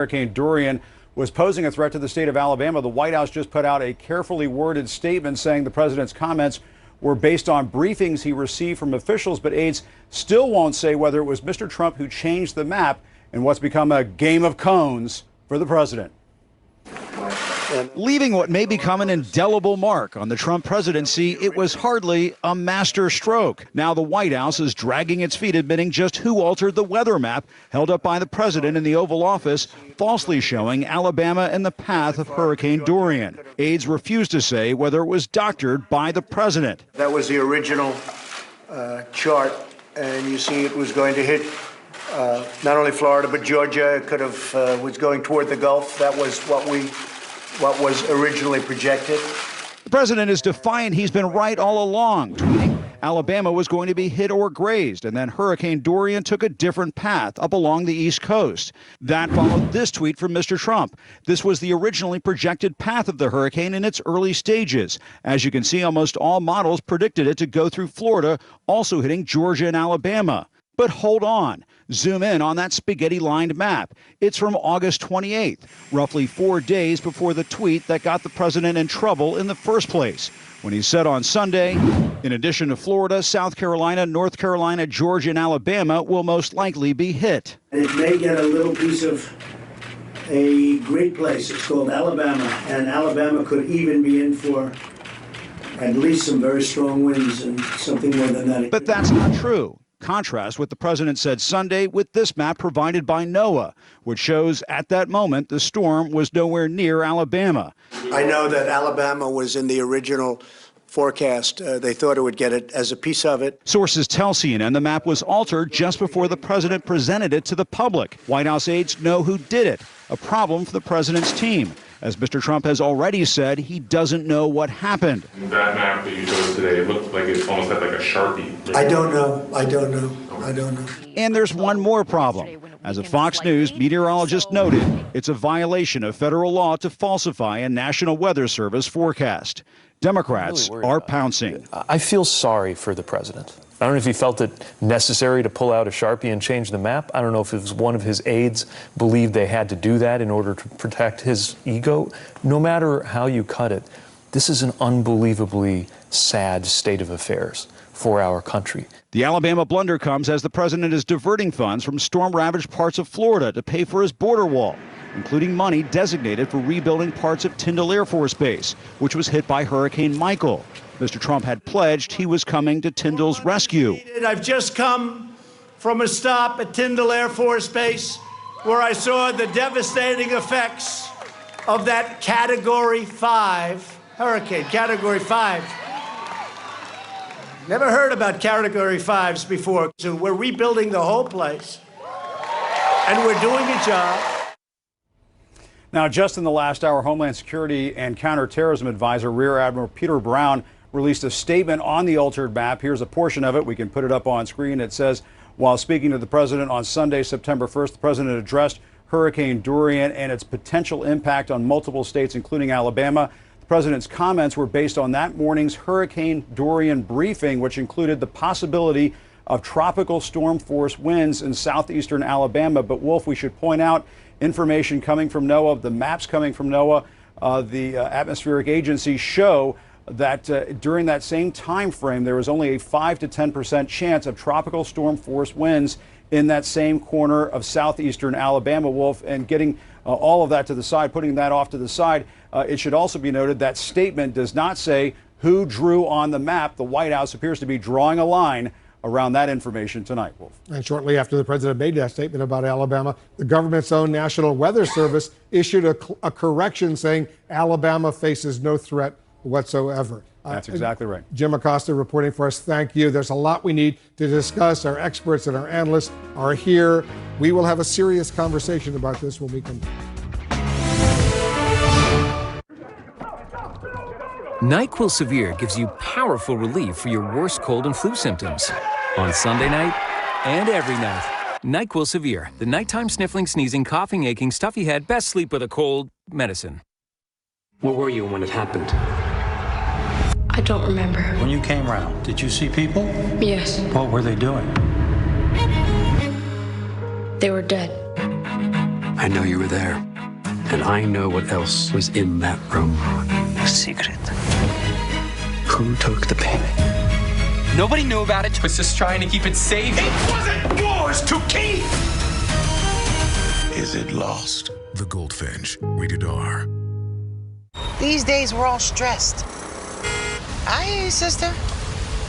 Hurricane Dorian was posing a threat to the state of Alabama. The White House just put out a carefully worded statement saying the president's comments were based on briefings he received from officials, but aides still won't say whether it was Mr. Trump who changed the map in what's become a game of cones for the president. Leaving what may become an indelible mark on the Trump presidency, it was hardly a master stroke. Now the White House is dragging its feet, admitting just who altered the weather map held up by the president in the Oval Office, falsely showing Alabama in the path of Hurricane Dorian. Aides refuse to say whether it was doctored by the president. That was the original chart, and you see it was going to hit not only Florida but Georgia. It could have was going toward the Gulf. That was what was originally projected. The president is defiant. He's been right all along, tweeting Alabama was going to be hit or grazed, and then Hurricane Dorian took a different path up along the East Coast. That followed this tweet from Mr. Trump. This was the originally projected path of the hurricane in its early stages. As you can see, almost all models predicted it to go through Florida, also hitting Georgia and Alabama. But hold on. Zoom in on that spaghetti-lined map. It's from August 28th, roughly 4 days before the tweet that got the president in trouble in the first place, when he said on Sunday, in addition to Florida, South Carolina, North Carolina, Georgia, and Alabama will most likely be hit. It may get a little piece of a great place. It's called Alabama, and Alabama could even be in for at least some very strong winds and something more than that. But that's not true. Contrast what the president said Sunday with this map provided by NOAA, which shows at that moment the storm was nowhere near Alabama. I know that Alabama was in the original forecast. They thought it would get it as a piece of it. Sources tell CNN the map was altered just before the president presented it to the public. White House aides know who did it, a problem for the president's team. As Mr. Trump has already said, he doesn't know what happened. That map that you showed today, it looked like it almost had like a Sharpie. I don't know. And there's one more problem. As a Fox News meteorologist noted, it's a violation of federal law to falsify a National Weather Service forecast. Democrats are pouncing. I feel sorry for the president. I don't know if he felt it necessary to pull out a Sharpie and change the map. I don't know if it was one of his aides believed they had to do that in order to protect his ego. No matter how you cut it, this is an unbelievably sad state of affairs for our country. The Alabama blunder comes as the president is diverting funds from storm-ravaged parts of Florida to pay for his border wall, including money designated for rebuilding parts of Tyndall Air Force Base, which was hit by Hurricane Michael. Mr. Trump had pledged he was coming to Tyndall's rescue. I've just come from a stop at Tyndall Air Force Base where I saw the devastating effects of that Category 5 hurricane. Category 5. Never heard about Category 5s before. So we're rebuilding the whole place, and we're doing a job. Now, just in the last hour, Homeland Security and Counterterrorism Advisor Rear Admiral Peter Brown released a statement on the altered map. Here's a portion of it. We can put it up on screen. It says, while speaking to the president on Sunday, September 1st, the president addressed Hurricane Dorian and its potential impact on multiple states, including Alabama. The president's comments were based on that morning's Hurricane Dorian briefing, which included the possibility of tropical storm force winds in southeastern Alabama. But, Wolf, we should point out information coming from NOAA, the maps coming from NOAA, the atmospheric agency show that during that same time frame, there was only a 5 to 10% chance of tropical storm force winds in that same corner of southeastern Alabama, Wolf. And getting all of that to the side, putting that off to the side, it should also be noted that statement does not say who drew on the map. The White House appears to be drawing a line around that information tonight, Wolf. And shortly after the president made that statement about Alabama, the government's own National Weather Service issued a correction saying Alabama faces no threat whatsoever. That's exactly right. Jim Acosta reporting for us. Thank you. There's a lot we need to discuss. Our experts and our analysts are here. We will have a serious conversation about this when we come back. NyQuil Severe gives you powerful relief for your worst cold and flu symptoms. On Sunday night and every night. NyQuil Severe, the nighttime sniffling, sneezing, coughing, aching, stuffy head, best sleep with a cold medicine. Where were you when it happened? I don't remember. When you came round, did you see people? Yes. What were they doing? They were dead. I know you were there. And I know what else was in that room. A secret. Who took the painting? Nobody knew about it. Was just trying to keep it safe. It wasn't yours to keep! Is it lost? The Goldfinch, rated R. These days, we're all stressed. I hear you, sister.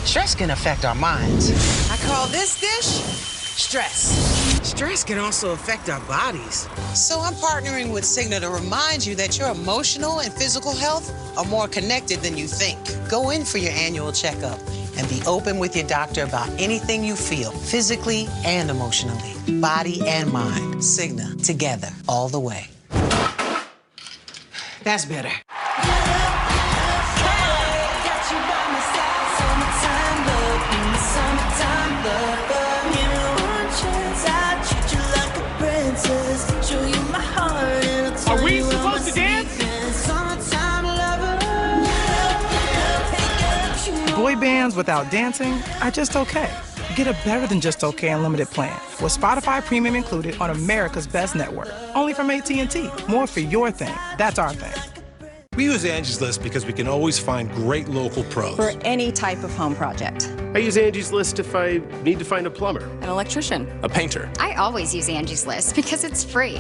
Stress can affect our minds. I call this dish stress. Stress can also affect our bodies. So I'm partnering with Cigna to remind you that your emotional and physical health are more connected than you think. Go in for your annual checkup and be open with your doctor about anything you feel, physically and emotionally, body and mind. Cigna, together, all the way. That's better. Are we supposed to dance? Boy bands without dancing are just okay. Get a better than just okay unlimited plan with Spotify Premium included on America's Best Network. Only from AT&T. More for your thing. That's our thing. We use Angie's List because we can always find great local pros. For any type of home project. I use Angie's List if I need to find a plumber. An electrician. A painter. I always use Angie's List because it's free.